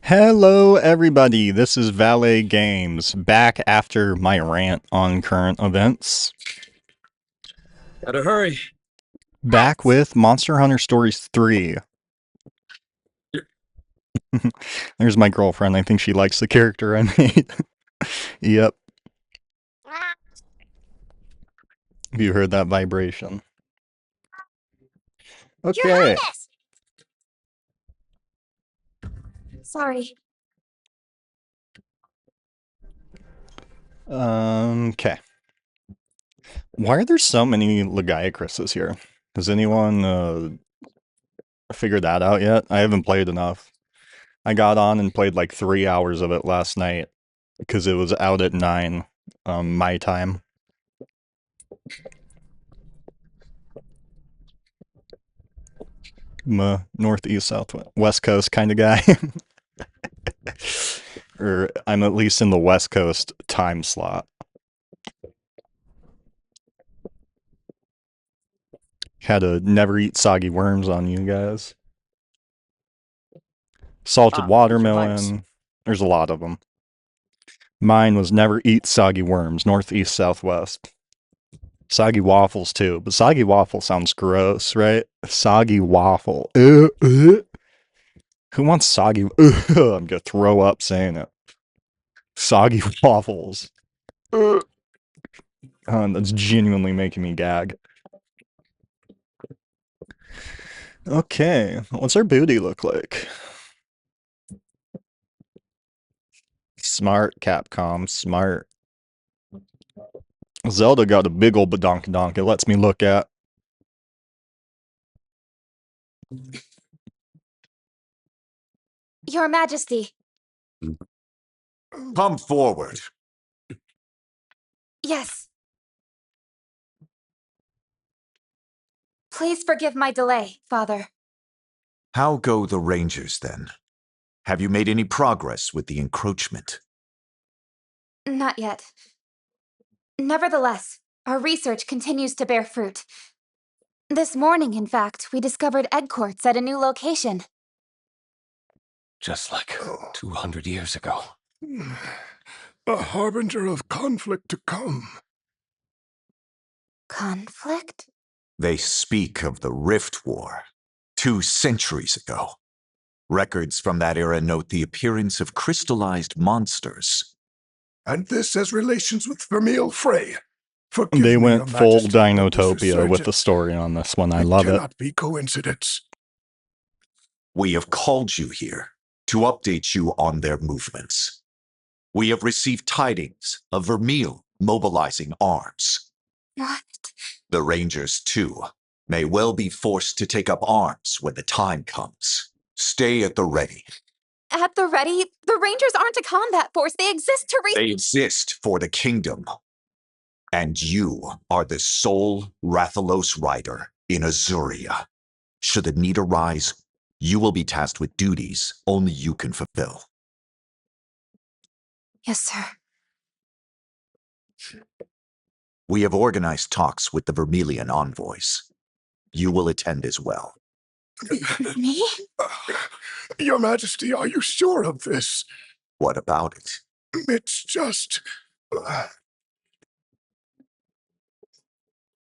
Hello everybody, this is Valet Games, back after my rant on current events. Gotta hurry. Back with Monster Hunter Stories 3. There's my girlfriend, I think she likes the character I made. Yep. Have you heard that vibration? Your Okay. Highness! Sorry. Okay. Why are there so many Lagiacruses here? Has anyone figured that out yet? I haven't played enough. I got on and played like 3 hours of it last night because it was out at 9 my time. I'm a northeast, south, west coast kind of guy. Or I'm at least in the west coast time slot. Had to never eat soggy worms on you guys. Salted watermelon. There's a lot of them. Mine was never eat soggy worms, northeast, southwest. Soggy waffles too, but soggy waffle sounds gross, right? Soggy waffle. Who wants soggy? I'm gonna throw up saying it. Soggy waffles. That's genuinely making me gag. Okay, what's our booty look like? Smart, Capcom, smart. Zelda got a big ol' badonkadonk it lets me look at. Your Majesty. Come forward. Yes. Please forgive my delay, Father. How go the Rangers, then? Have you made any progress with the encroachment? Not yet. Nevertheless, our research continues to bear fruit. This morning, in fact, we discovered egg quartz at a new location. Just like 200 years ago. A harbinger of conflict to come. Conflict? They speak of the Rift War, 2 centuries ago. Records from that era note the appearance of crystallized monsters. And this has relations with Vermeil Frey. Forgive They me, went Your full Majesty, but this Dinotopia with the resurgence, story on this one. I it love it. cannot be coincidence. We have called you here to update you on their movements. We have received tidings of Vermeil mobilizing arms. What? The Rangers, too, may well be forced to take up arms when the time comes. Stay at the ready. At the ready? The Rangers aren't a combat force. They exist to They exist for the kingdom. And you are the sole Rathalos rider in Azuria. Should the need arise, you will be tasked with duties only you can fulfill. Yes, sir. We have organized talks with the Vermilion envoys. You will attend as well. Me? Your Majesty, are you sure of this? What about it? It's just...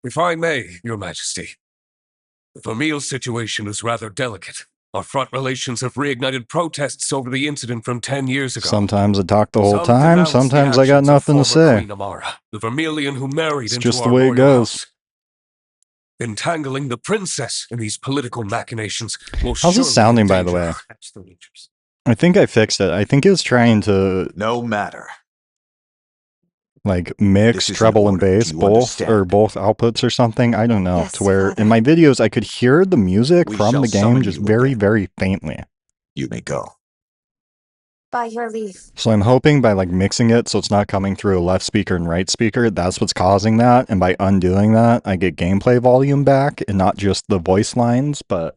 If I may, Your Majesty. The Vermeil situation is rather delicate. Our front relations have reignited protests over the incident from 10 years ago. Sometimes I talk the whole Some time, denounce the sometimes I got actions of nothing to former say. Queen Amara, the Vermilion who married It's into just the our way it royal goes. house. Entangling the princess in these political machinations will How's surely it sounding, by the endanger way? the Rangers. I think I fixed it. I think it was trying to, No matter. like, mix This is an treble and order. bass, Do you both, or understand? both outputs or something. I don't know. Yes, To where, Father. in my videos, I could hear the music We from shall the game summon just you very, again. very faintly. You may go. By your leave. So I'm hoping by, like, mixing it so it's not coming through a left speaker and right speaker, that's what's causing that. And by undoing that, I get gameplay volume back and not just the voice lines, but...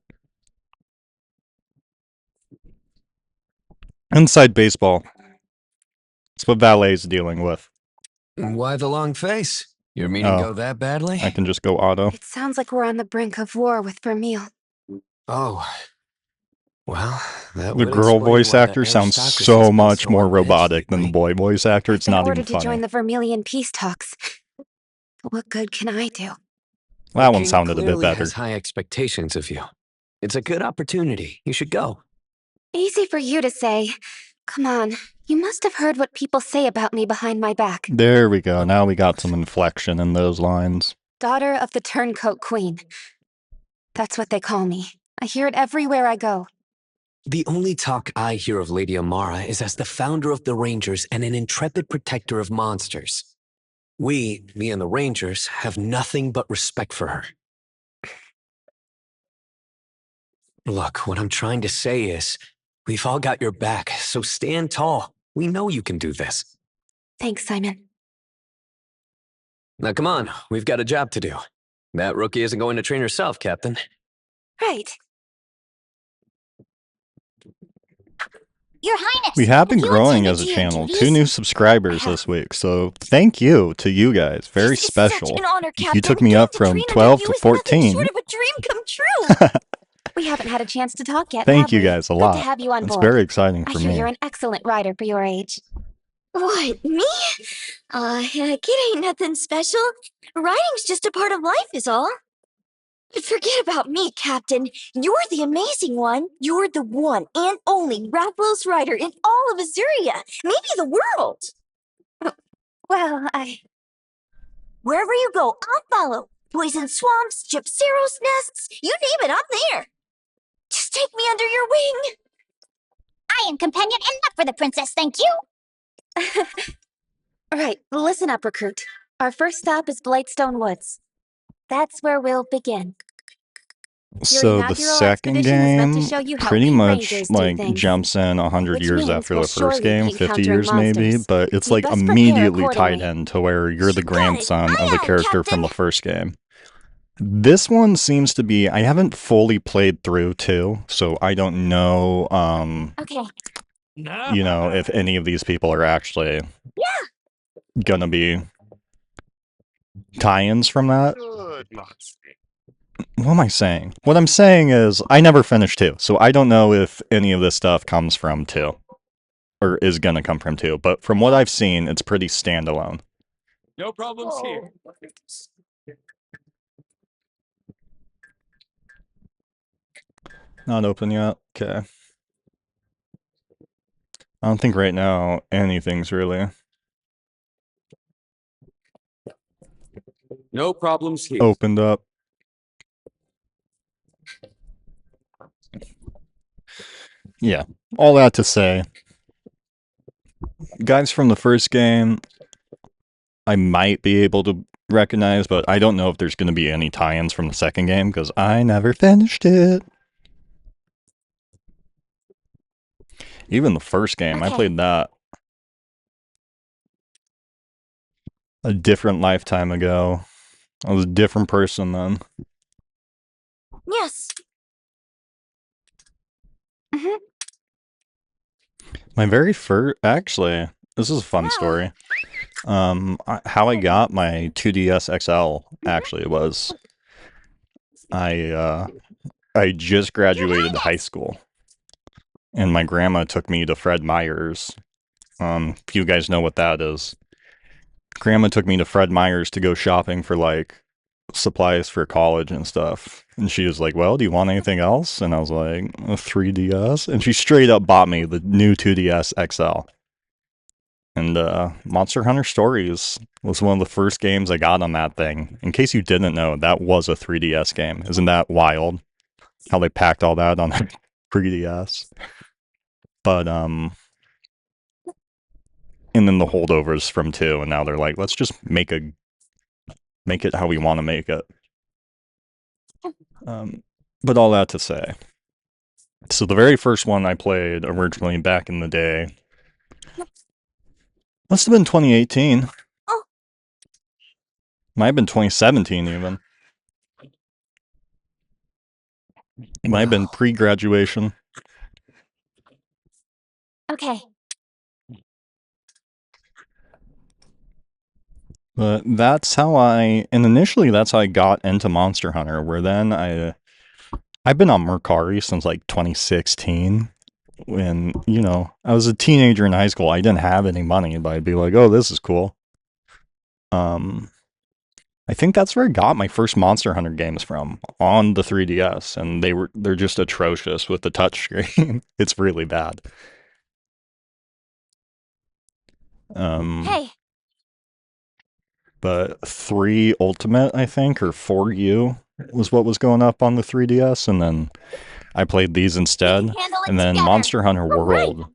Inside baseball. That's what Valet's dealing with. Why the long face? Your meeting go that badly? I can just go auto. It sounds like we're on the brink of war with Vermeil. Oh, Well, that The would girl explain voice why the actor sounds aristocracy's so been much so more on edge robotic than the lately. boy voice actor. It's In not order even to join funny. the Vermilion peace talks. What good can I do? The That one king sounded a bit clearly better. has high expectations of you. It's a good opportunity. You should go. Easy for you to say. Come on, you must have heard what people say about me behind my back. There we go. Now we got some inflection in those lines. Daughter of the Turncoat Queen. That's what they call me. I hear it everywhere I go. The only talk I hear of Lady Amara is as the founder of the Rangers and an intrepid protector of monsters. We, me and the Rangers, have nothing but respect for her. Look, what I'm trying to say is, we've all got your back, so stand tall. We know you can do this. Thanks, Simon. Now come on, we've got a job to do. That rookie isn't going to train herself, Captain. Right. Your Highness, We have been if you growing attended as a to your channel. 2 duties- new subscribers this week, so thank you to you guys. Very This is such special. an honor, Captain. You took me Getting up to from train under 12 you to is nothing 14. short of a dream come true. We haven't had a chance to talk yet, Thank have you we? guys a Good lot. to have you on It's board. very exciting I for hear me. you're an excellent rider for your age. What, me? It ain't nothing special. Riding's just a part of life is all. Forget about me, Captain. You're the amazing one. You're the one and only Rathlow's rider in all of Azuria, maybe the world. Well, Wherever you go, I'll follow. Poison swamps, Gypceros nests, you name it, I'm there. Just take me under your wing. I am companion enough for the princess, thank you. right, listen up, recruit. Our first stop is Blightstone Woods. That's where we'll begin. So the inaugural second expedition was meant to game show you how pretty we much Rangers do like things. jumps in 100 Which years means after we'll the first surely game, be 50 encountering years maybe, monsters. but it's We like best prepare immediately tied accordingly. into where you're the You got it. grandson of the Aye, aye, character from Captain. the first game. This one seems to be, I haven't fully played through 2, so I don't know, Okay. you know, if any of these people are actually gonna be tie-ins from that. What am I saying? What I'm saying is, I never finished 2, so I don't know if any of this stuff comes from 2, or is gonna come from 2, but from what I've seen, it's pretty standalone. No problems here. Not open yet? Okay. I don't think right now anything's really No problems here. opened up. Yeah, all that to say, guys from the first game, I might be able to recognize, but I don't know if there's going to be any tie-ins from the second game, because I never finished it. Even the first game, I Okay. played that a different lifetime ago. I was a different person then. Yes. My very first, actually, this is a fun Wow. story. How I got my 2DS XL actually was I just graduated high school, and my grandma took me to Fred Meyer's. If you guys know what that is, grandma took me to Fred Meyer's to go shopping for like supplies for college and stuff. And she was like, "Well, do you want anything else?" And I was like, "A 3DS." And she straight up bought me the new 2DS XL. And Monster Hunter Stories was one of the first games I got on that thing. In case you didn't know, that was a 3DS game. Isn't that wild? How they packed all that on a 3DS. But and then the holdovers from 2, and now they're like, let's just make it how we want to make it. But all that to say, so the very first one I played originally back in the day must have been 2018. Oh. Might have been 2017 even. Might have been pre-graduation. Okay. But that's how and initially that's how I got into Monster Hunter, where then I I've been on Mercari since like 2016. When, you know, I was a teenager in high school. I didn't have any money, but I'd be like, oh, this is cool. I think that's where I got my first Monster Hunter games from, on the 3DS, and they're just atrocious with the touchscreen. It's really bad. Hey, But 3 Ultimate, I think, or 4U was what was going up on the 3DS, and then I played these we instead. can handle it And then together. Monster Hunter Right. World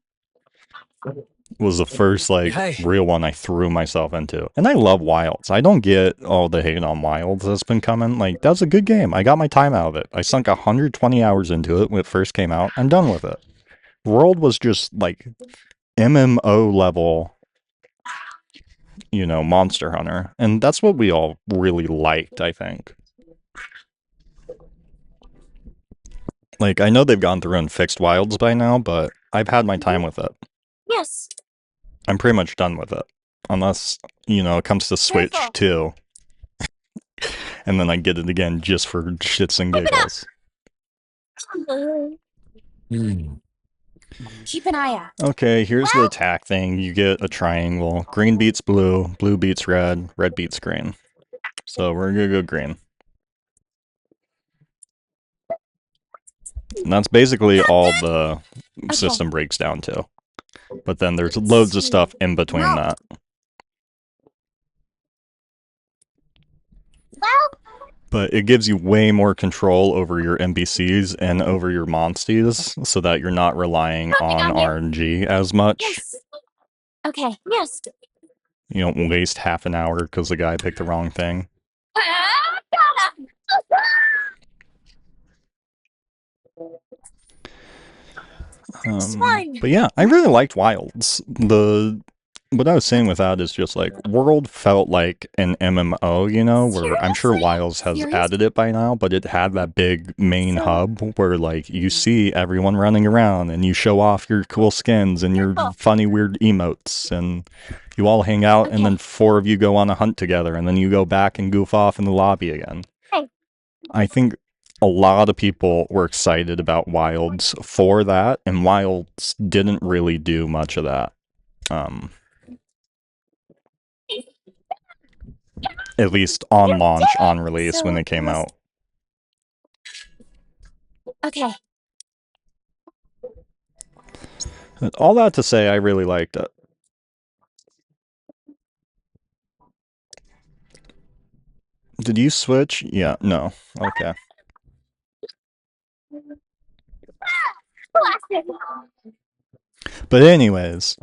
was the first like Hey. real one I threw myself into. And I love Wilds. I don't get all the hate on Wilds that's been coming. Like, that was a good game. I got my time out of it. I sunk 120 hours into it when it first came out. I'm done with it. World was just like MMO level, you know, Monster Hunter. And that's what we all really liked, I think. Like, I know they've gone through and fixed Wilds by now, but I've had my time with it. Yes. I'm pretty much done with it. Unless, you know, it comes to Switch Careful. too. And then I get it again just for shits and giggles. Keep an eye out. Okay, here's the attack thing. You get a triangle. Green beats blue, blue beats red, red beats green. So we're gonna go green. And that's basically all the system breaks down to. But then there's loads of stuff in between that. But it gives you way more control over your NPCs and over your Monsties, so that you're not relying on RNG as much. Yes. Okay. Yes. You don't waste half an hour because the guy picked the wrong thing. But yeah, I really liked Wilds. What I was saying with that is just like World felt like an MMO, you know, where I'm sure Wilds has added it by now, but it had that big main hub where like you see everyone running around and you show off your cool skins and your funny weird emotes, and you all hang out, and then 4 of you go on a hunt together, and then you go back and goof off in the lobby again. I think a lot of people were excited about Wilds for that, and Wilds didn't really do much of that. At least on launch, on release, when it came out. Okay. All that to say, I really liked it. Did you switch? Yeah, no. Okay. But anyways,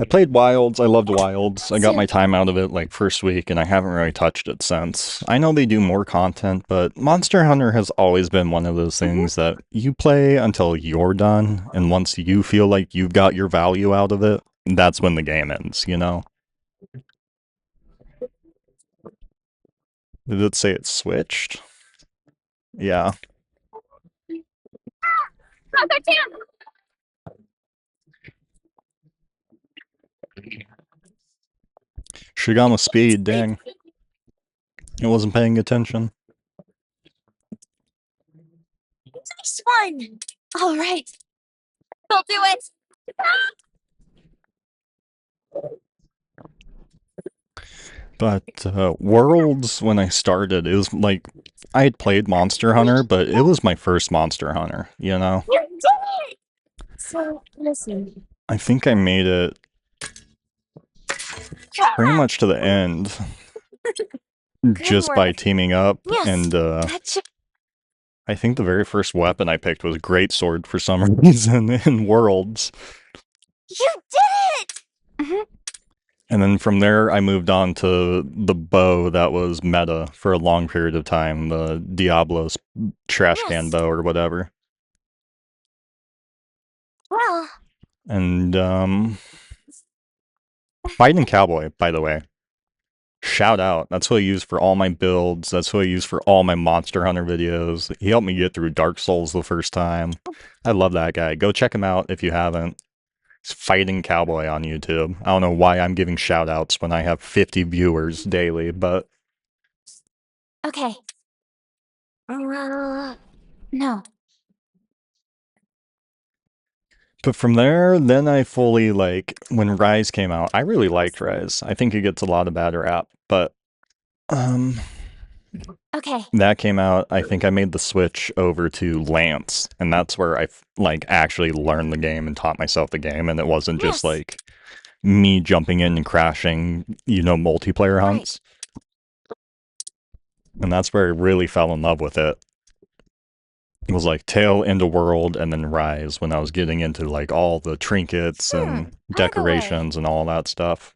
I played Wilds. I loved Wilds. I got my time out of it like first week, and I haven't really touched it since. I know they do more content, but Monster Hunter has always been one of those things that you play until you're done, and once you feel like you've got your value out of it, that's when the game ends, you know? Did it say it switched? Yeah. Should've gone with speed, dang. It wasn't paying attention. Nice one. All right. We'll do it. But Worlds, when I started, it was like, I had played Monster Hunter, but it was my first Monster Hunter, you know? You did it. So listen. I think I made it pretty much to the end just by teaming up, and I think the very first weapon I picked was Greatsword for some reason in Worlds. You did it. And then from there, I moved on to the bow that was meta for a long period of time, the Diablo's trash can bow or whatever. Well. And Fighting Cowboy, by the way. Shout out. That's what I use for all my builds. That's what I use for all my Monster Hunter videos. He helped me get through Dark Souls the first time. I love that guy. Go check him out if you haven't. He's Fighting Cowboy on YouTube. I don't know why I'm giving shout outs when I have 50 viewers daily, but... Okay. No. But from there, then I fully, like, when Rise came out, I really liked Rise. I think it gets a lot of bad rap, but Okay. that came out, I think I made the switch over to Lance, and that's where I, like, actually learned the game and taught myself the game, and it wasn't just, Yes. like, me jumping in and crashing, you know, multiplayer hunts. And that's where I really fell in love with it. It was like Tail into World and then Rise when I was getting into like all the trinkets and By the way. decorations and all that stuff.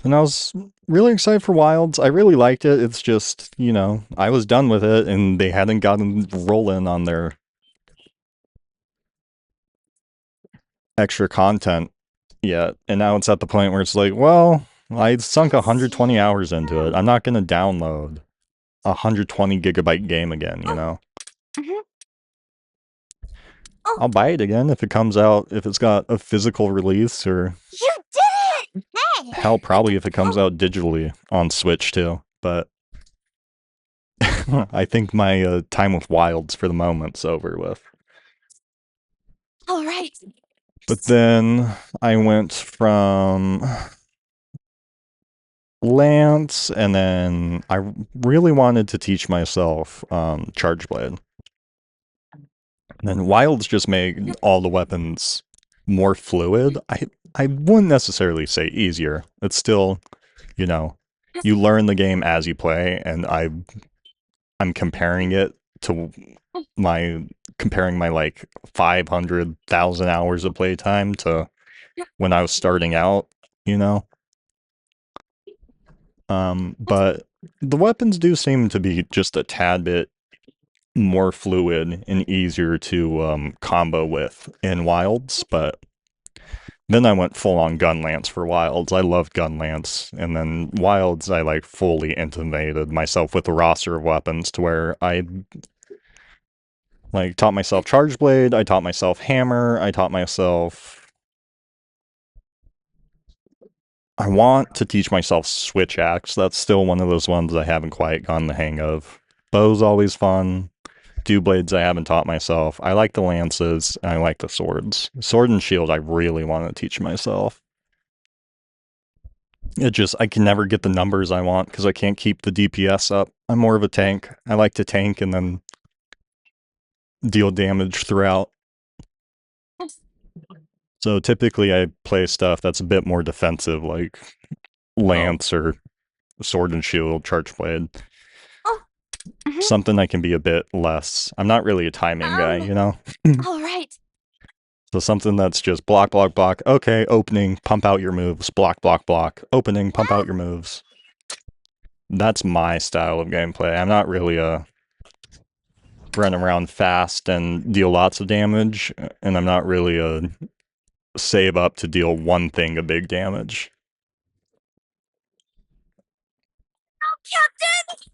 And I was really excited for Wilds. I really liked it. It's just, you know, I was done with it and they hadn't gotten rolling on their extra content yet. And now it's at the point where it's like, well, I sunk 120 hours into it. I'm not going to download a 120 gigabyte game again, you know? I'll buy it again if it comes out, if it's got a physical release, or You did it! Hey! hell, probably if it comes out digitally on Switch too. But I think my time with Wilds for the moment's over with. All right. But then I went from Lance, and then I really wanted to teach myself Charge Blade. And then Wilds just made all the weapons more fluid. I wouldn't necessarily say easier. It's still, you know, you learn the game as you play, and I'm comparing it to comparing my like 500,000 hours of playtime to when I was starting out, you know. But the weapons do seem to be just a tad bit more fluid and easier to combo with in Wilds, but then I went full on Gun Lance for Wilds. I loved Gun Lance, and then Wilds I like fully intimated myself with a roster of weapons to where I like taught myself Charge Blade, I taught myself Hammer, I taught myself I want to teach myself Switch Axe. That's still one of those ones I haven't quite gotten the hang of. Bow's always fun. Dew blades I haven't taught myself. I like the lances, and I like the swords. Sword and shield I really want to teach myself. I can never get the numbers I want because I can't keep the DPS up. I'm more of a tank. I like to tank and then deal damage throughout. So typically I play stuff that's a bit more defensive, like Lance or Sword and Shield, Charge Blade. Something I can be a bit less. I'm not really a timing guy, you know? All right. So something that's just block, block, block. Okay, opening, pump out your moves. Block, block, block. Opening, pump out your moves. That's my style of gameplay. I'm not really a run around fast and deal lots of damage, and I'm not really a save up to deal one thing of big damage. Captain!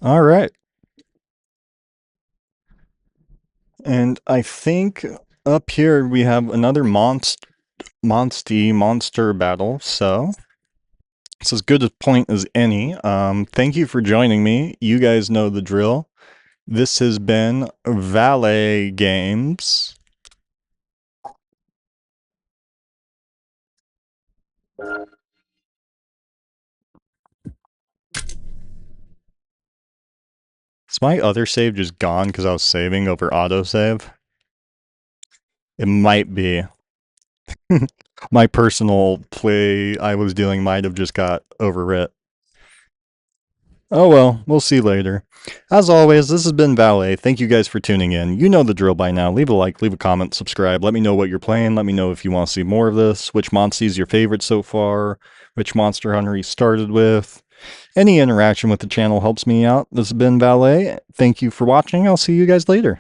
All right. And I think up here we have another monster battle, so it's as good a point as any. Thank you for joining me. You guys know the drill. This has been Valet Games. Is my other save just gone because I was saving over autosave? It might be. My personal play I was doing might have just got overwrit. Oh well, we'll see later. As always, this has been Valet. Thank you guys for tuning in. You know the drill by now. Leave a like, leave a comment, subscribe. Let me know what you're playing. Let me know if you want to see more of this. Which Monstie is your favorite so far? Which Monster Hunter you started with? Any interaction with the channel helps me out. This has been Valet. Thank you for watching. I'll see you guys later.